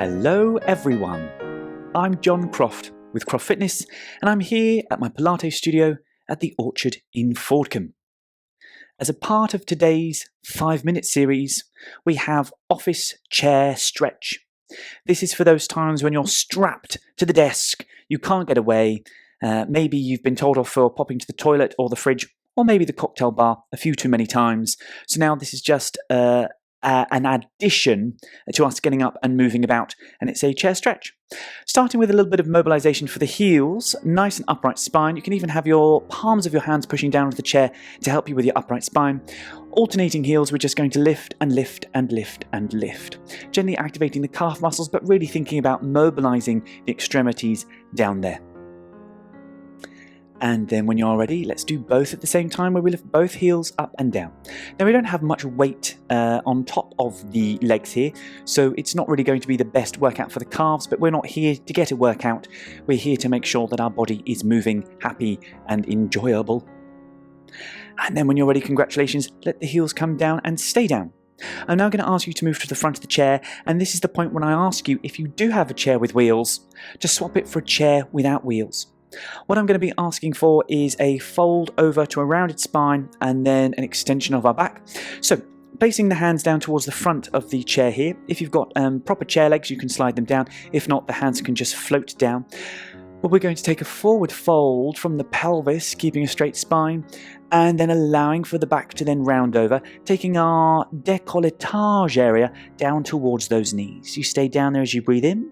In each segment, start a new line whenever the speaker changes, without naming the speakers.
Hello everyone, I'm John Croft with Croft Fitness and I'm here at my Pilates studio at the Orchard in Fordcombe. As a part of today's 5-minute series, we have office chair stretch. This is for those times when you're strapped to the desk, you can't get away, maybe you've been told off for popping to the toilet or the fridge or maybe the cocktail bar a few too many times. So now this is just an addition to us getting up and moving about, and it's a chair stretch. Starting with a little bit of mobilization for the heels, nice and upright spine. You can even have your palms of your hands pushing down onto the chair to help you with your upright spine. Alternating heels, we're just going to lift and lift and lift and lift, gently activating the calf muscles, but really thinking about mobilizing the extremities down there. And then when you're ready, let's do both at the same time, where we lift both heels up and down. Now we don't have much weight on top of the legs here, so it's not really going to be the best workout for the calves, but we're not here to get a workout. We're here to make sure that our body is moving, happy and enjoyable. And then when you're ready, congratulations, let the heels come down and stay down. I'm now going to ask you to move to the front of the chair, and this is the point when I ask you, if you do have a chair with wheels, to swap it for a chair without wheels. What I'm going to be asking for is a fold over to a rounded spine and then an extension of our back. So placing the hands down towards the front of the chair here. If you've got proper chair legs, you can slide them down. If not, the hands can just float down. But we're going to take a forward fold from the pelvis, keeping a straight spine, and then allowing for the back to then round over, taking our décolletage area down towards those knees. You stay down there as you breathe in,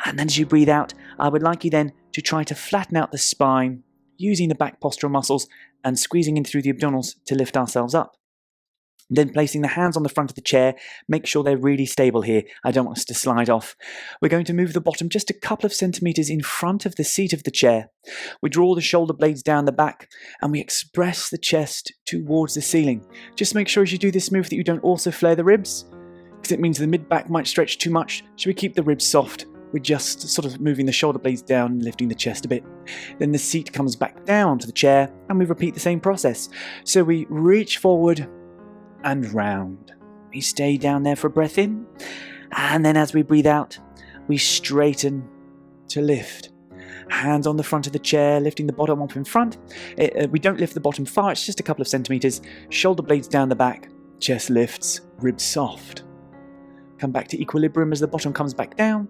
and then as you breathe out, I would like you then to try to flatten out the spine, using the back postural muscles and squeezing in through the abdominals to lift ourselves up. Then placing the hands on the front of the chair, make sure they're really stable here. I don't want us to slide off. We're going to move the bottom just a couple of centimeters in front of the seat of the chair. We draw the shoulder blades down the back and we express the chest towards the ceiling. Just make sure as you do this move that you don't also flare the ribs, because it means the mid-back might stretch too much. So we keep the ribs soft. We're just sort of moving the shoulder blades down and lifting the chest a bit. Then the seat comes back down to the chair and we repeat the same process. So we reach forward and round. We stay down there for a breath in, and then as we breathe out, we straighten to lift. Hands on the front of the chair, lifting the bottom up in front. We don't lift the bottom far, it's just a couple of centimeters. Shoulder blades down the back, chest lifts, ribs soft. Come back to equilibrium as the bottom comes back down,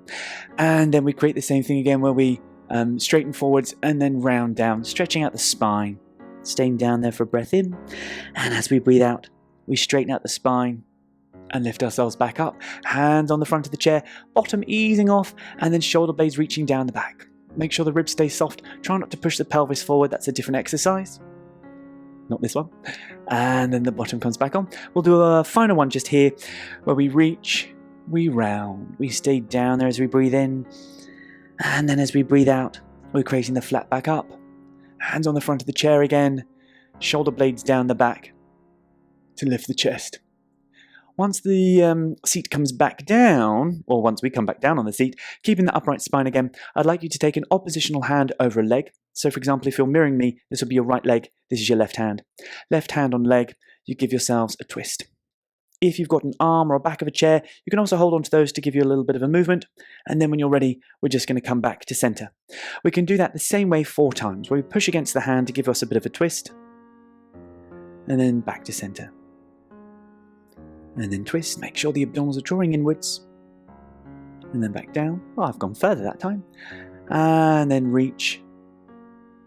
and then we create the same thing again where we straighten forwards and then round down, stretching out the spine, staying down there for a breath in, and as we breathe out, we straighten out the spine and lift ourselves back up. Hands on the front of the chair, bottom easing off, and then shoulder blades reaching down the back. Make sure the ribs stay soft. Try not to push the pelvis forward. That's a different exercise. Not this one. And then the bottom comes back on. We'll do a final one just here where we reach, we round. We stay down there as we breathe in. And then as we breathe out, we're creating the flat back up. Hands on the front of the chair again. Shoulder blades down the back to lift the chest. Once the seat comes back down, or once we come back down on the seat, keeping the upright spine again, I'd like you to take an oppositional hand over a leg. So for example, if you're mirroring me, this will be your right leg, this is your left hand. Left hand on leg, you give yourselves a twist. If you've got an arm or a back of a chair, you can also hold on to those to give you a little bit of a movement. And then when you're ready, we're just going to come back to center. We can do that the same way 4 times, where we push against the hand to give us a bit of a twist. And then back to center. And then twist, make sure the abdominals are drawing inwards. And then back down. Oh, I've gone further that time. And then reach.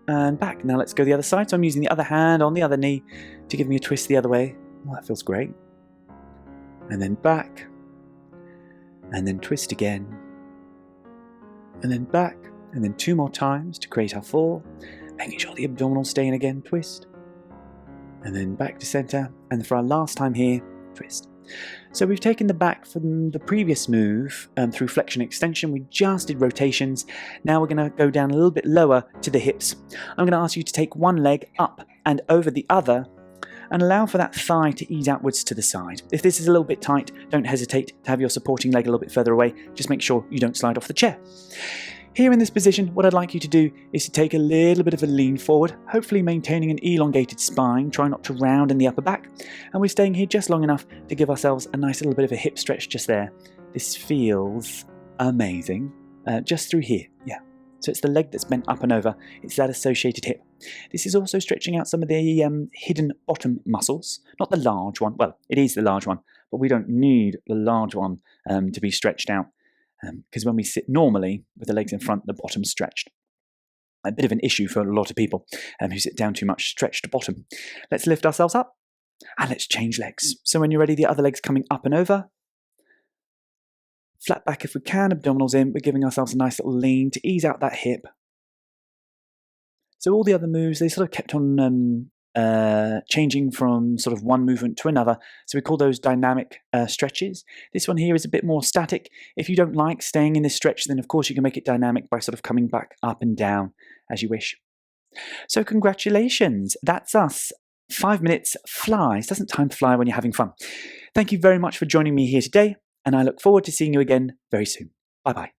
And back. Now let's go the other side. So I'm using the other hand on the other knee to give me a twist the other way. Oh, that feels great. And then back. And then twist again. And then back. And then 2 more times to create our 4. Making sure the abdominals stay in again. Twist. And then back to center. And for our last time here, twist. So we've taken the back from the previous move through flexion extension. We just did rotations. Now we're going to go down a little bit lower to the hips. I'm going to ask you to take one leg up and over the other and allow for that thigh to ease outwards to the side. If this is a little bit tight, don't hesitate to have your supporting leg a little bit further away. Just make sure you don't slide off the chair. Here in this position, what I'd like you to do is to take a little bit of a lean forward, hopefully maintaining an elongated spine, try not to round in the upper back, and we're staying here just long enough to give ourselves a nice little bit of a hip stretch just there. This feels Amazing. Just through here, yeah. So it's the leg that's bent up and over. It's that associated hip. This is also stretching out some of the hidden bottom muscles. Not the large one. Well, it is the large one, but we don't need the large one to be stretched out because when we sit normally with the legs in front, the bottom's stretched. A bit of an issue for a lot of people who sit down too much, stretched bottom. Let's lift ourselves up and let's change legs. So when you're ready, the other leg's coming up and over. Flat back if we can, abdominals in. We're giving ourselves a nice little lean to ease out that hip. So all the other moves, they sort of kept on changing from sort of one movement to another. So we call those dynamic stretches. This one here is a bit more static. If you don't like staying in this stretch, then of course you can make it dynamic by sort of coming back up and down as you wish. So congratulations, that's us. 5 minutes flies. Doesn't time fly when you're having fun? Thank you very much for joining me here today, and I look forward to seeing you again very soon. Bye-bye.